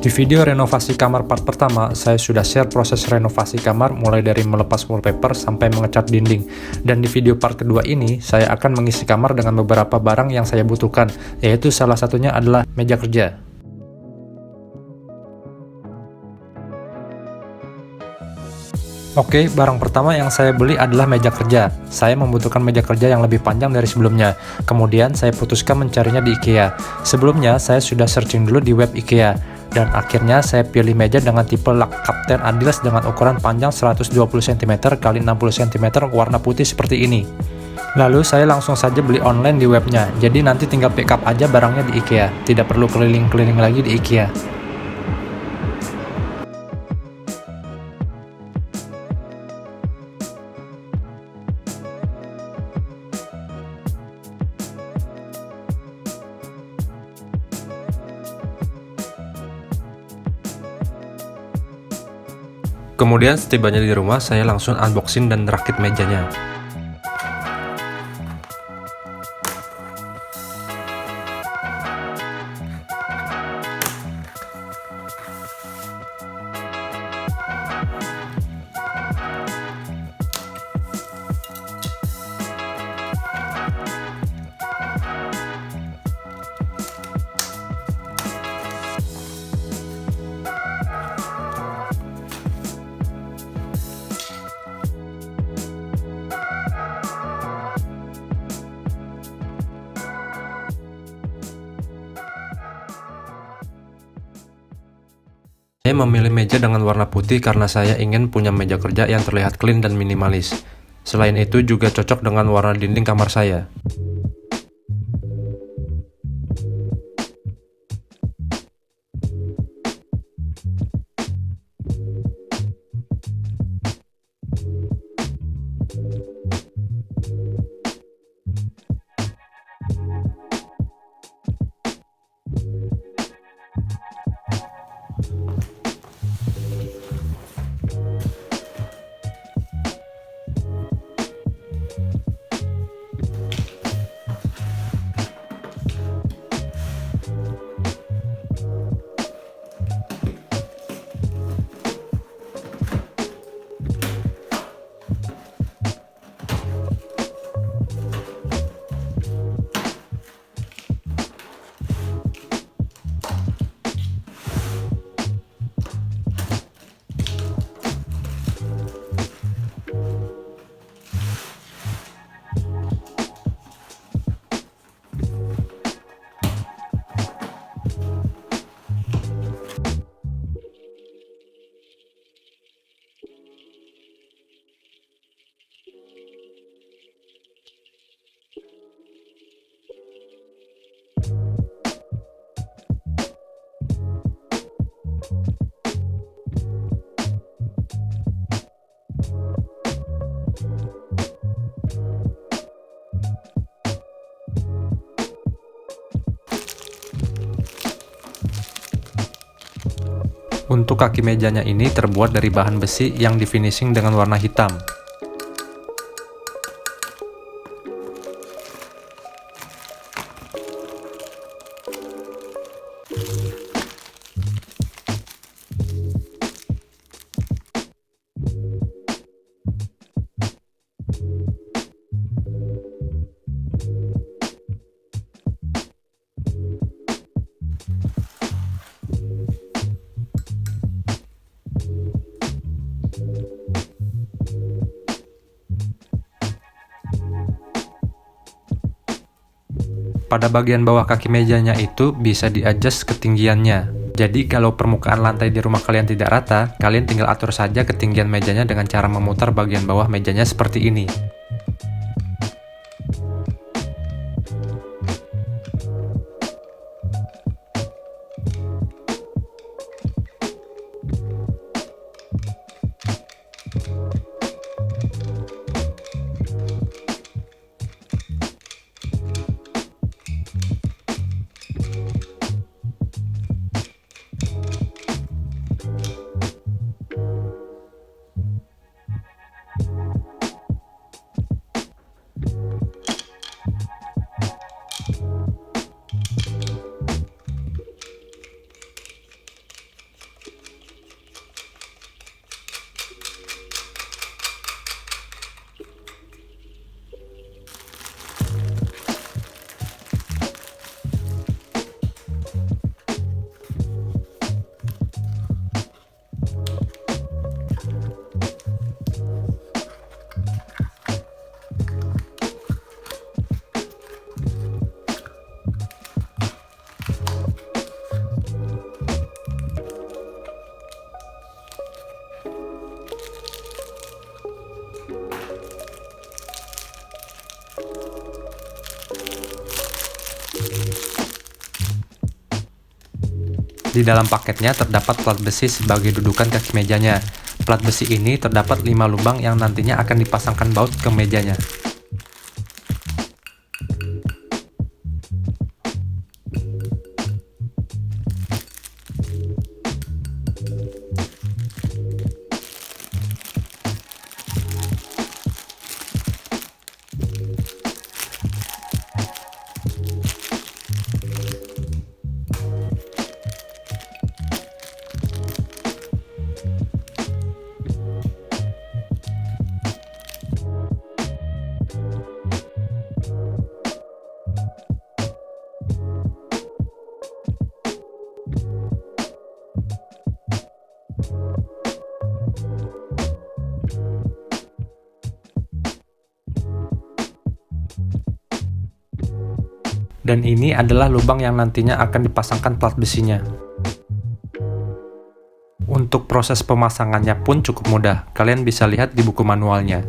Di video renovasi kamar part pertama, saya sudah share proses renovasi kamar mulai dari melepas wallpaper sampai mengecat dinding. Dan di video part kedua ini, saya akan mengisi kamar dengan beberapa barang yang saya butuhkan, yaitu salah satunya adalah meja kerja. Oke, barang pertama yang saya beli adalah meja kerja. Saya membutuhkan meja kerja yang lebih panjang dari sebelumnya. Kemudian saya putuskan mencarinya di IKEA. Sebelumnya saya sudah searching dulu di web IKEA. Dan akhirnya saya pilih meja dengan tipe lak Kapten Adidas dengan ukuran panjang 120 cm x 60 cm warna putih seperti ini. Lalu saya langsung saja beli online di webnya. Jadi nanti tinggal pick up aja barangnya di IKEA. Tidak perlu keliling-keliling lagi di IKEA. Kemudian setibanya di rumah, saya langsung unboxing dan rakit mejanya. Saya memilih meja dengan warna putih karena saya ingin punya meja kerja yang terlihat clean dan minimalis. Selain itu juga cocok dengan warna dinding kamar saya. Untuk kaki mejanya ini terbuat dari bahan besi yang di finishing dengan warna hitam. Pada bagian bawah kaki mejanya itu bisa di-adjust ketinggiannya. Jadi kalau permukaan lantai di rumah kalian tidak rata, kalian tinggal atur saja ketinggian mejanya dengan cara memutar bagian bawah mejanya seperti ini. Di dalam paketnya terdapat plat besi sebagai dudukan kaki mejanya. Plat besi ini terdapat 5 lubang yang nantinya akan dipasangkan baut ke mejanya. Dan ini adalah lubang yang nantinya akan dipasangkan plat besinya. Untuk proses pemasangannya pun cukup mudah, kalian bisa lihat di buku manualnya.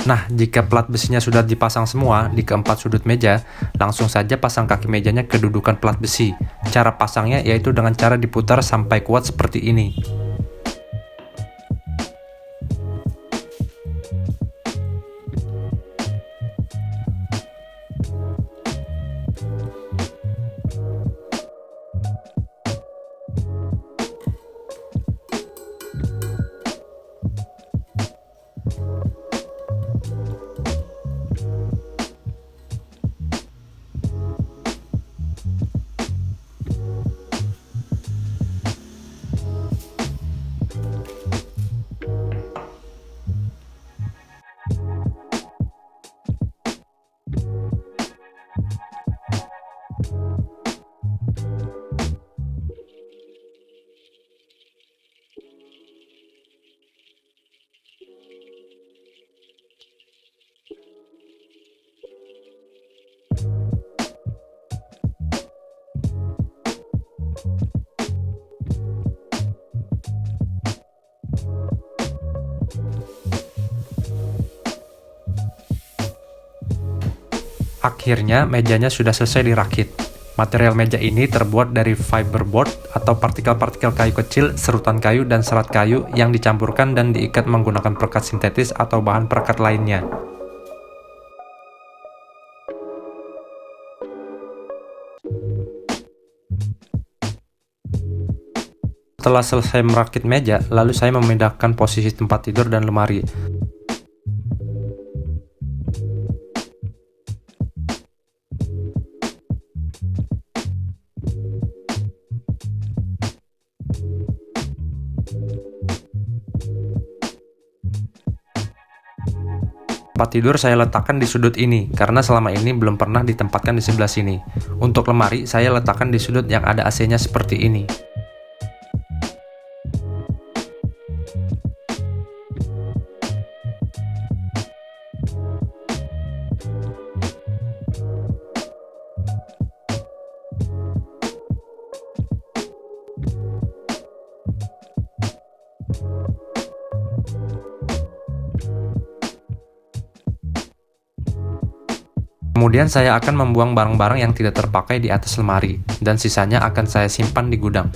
Nah, jika plat besinya sudah dipasang semua di keempat sudut meja, langsung saja pasang kaki mejanya ke dudukan plat besi. Cara pasangnya yaitu dengan cara diputar sampai kuat seperti ini. Akhirnya mejanya sudah selesai dirakit. Material meja ini terbuat dari fiberboard atau partikel-partikel kayu kecil, serutan kayu, dan serat kayu yang dicampurkan dan diikat menggunakan perekat sintetis atau bahan perekat lainnya. Setelah selesai merakit meja, lalu saya memindahkan posisi tempat tidur dan lemari. Tempat tidur saya letakkan di sudut ini, karena selama ini belum pernah ditempatkan di sebelah sini. Untuk lemari, saya letakkan di sudut yang ada AC-nya seperti ini. Kemudian saya akan membuang barang-barang yang tidak terpakai di atas lemari, dan sisanya akan saya simpan di gudang.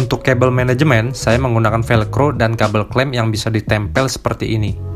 Untuk kabel manajemen, saya menggunakan velcro dan kabel klem yang bisa ditempel seperti ini.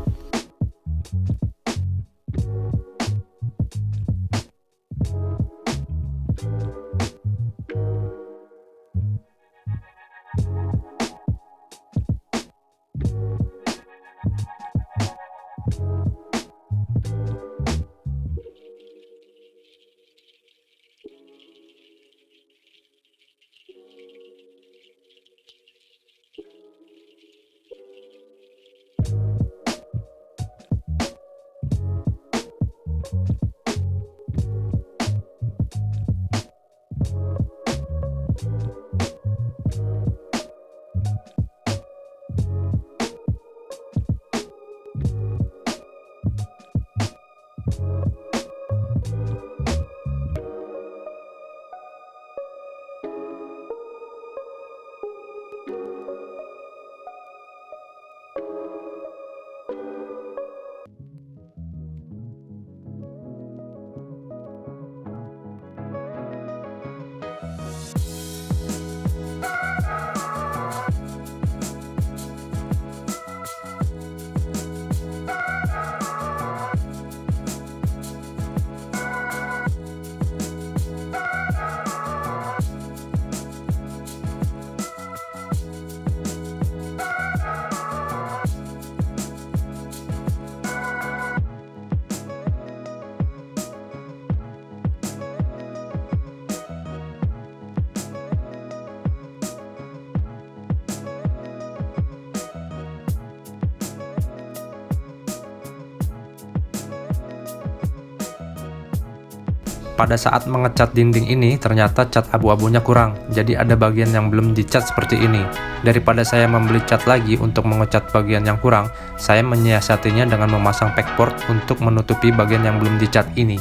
Pada saat mengecat dinding ini, ternyata cat abu-abunya kurang, jadi ada bagian yang belum dicat seperti ini. Daripada saya membeli cat lagi untuk mengecat bagian yang kurang, saya menyiasatinya dengan memasang backboard untuk menutupi bagian yang belum dicat ini.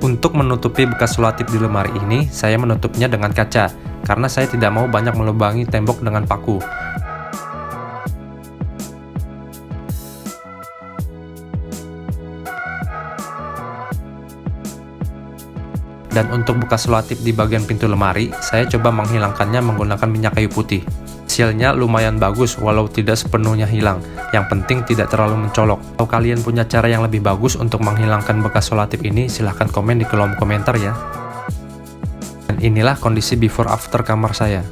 Untuk menutupi bekas selotip di lemari ini, saya menutupnya dengan kaca, karena saya tidak mau banyak melubangi tembok dengan paku. Dan untuk bekas selotip di bagian pintu lemari, saya coba menghilangkannya menggunakan minyak kayu putih. Hasilnya lumayan bagus walau tidak sepenuhnya hilang, yang penting tidak terlalu mencolok. Kalau kalian punya cara yang lebih bagus untuk menghilangkan bekas selotip ini, silahkan komen di kolom komentar ya. Dan inilah kondisi before after kamar saya.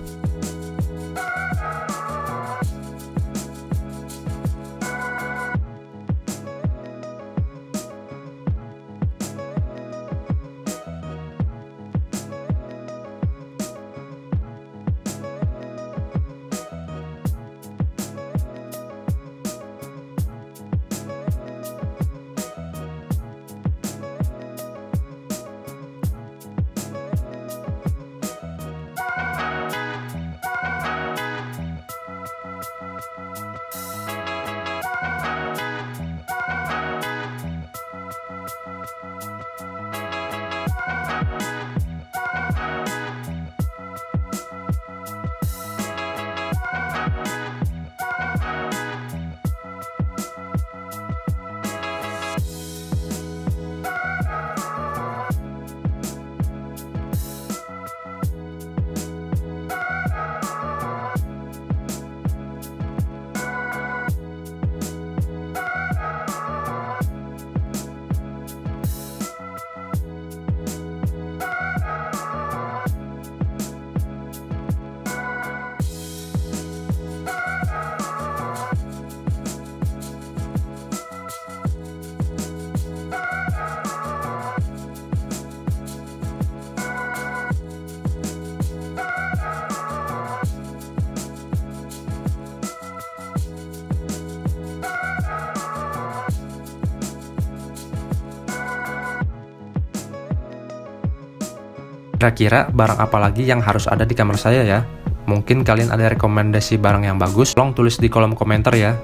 Kira-kira barang apa lagi yang harus ada di kamar saya ya? Mungkin kalian ada rekomendasi barang yang bagus, tolong tulis di kolom komentar ya.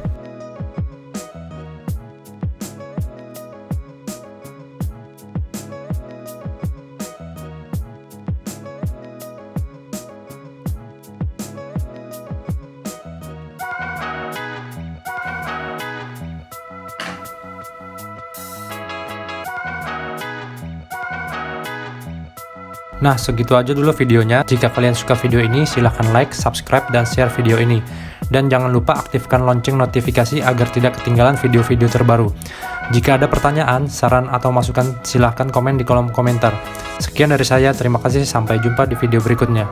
Nah, segitu aja dulu videonya. Jika kalian suka video ini, silahkan like, subscribe, dan share video ini. Dan jangan lupa aktifkan lonceng notifikasi agar tidak ketinggalan video-video terbaru. Jika ada pertanyaan, saran, atau masukan, silahkan komen di kolom komentar. Sekian dari saya, terima kasih, sampai jumpa di video berikutnya.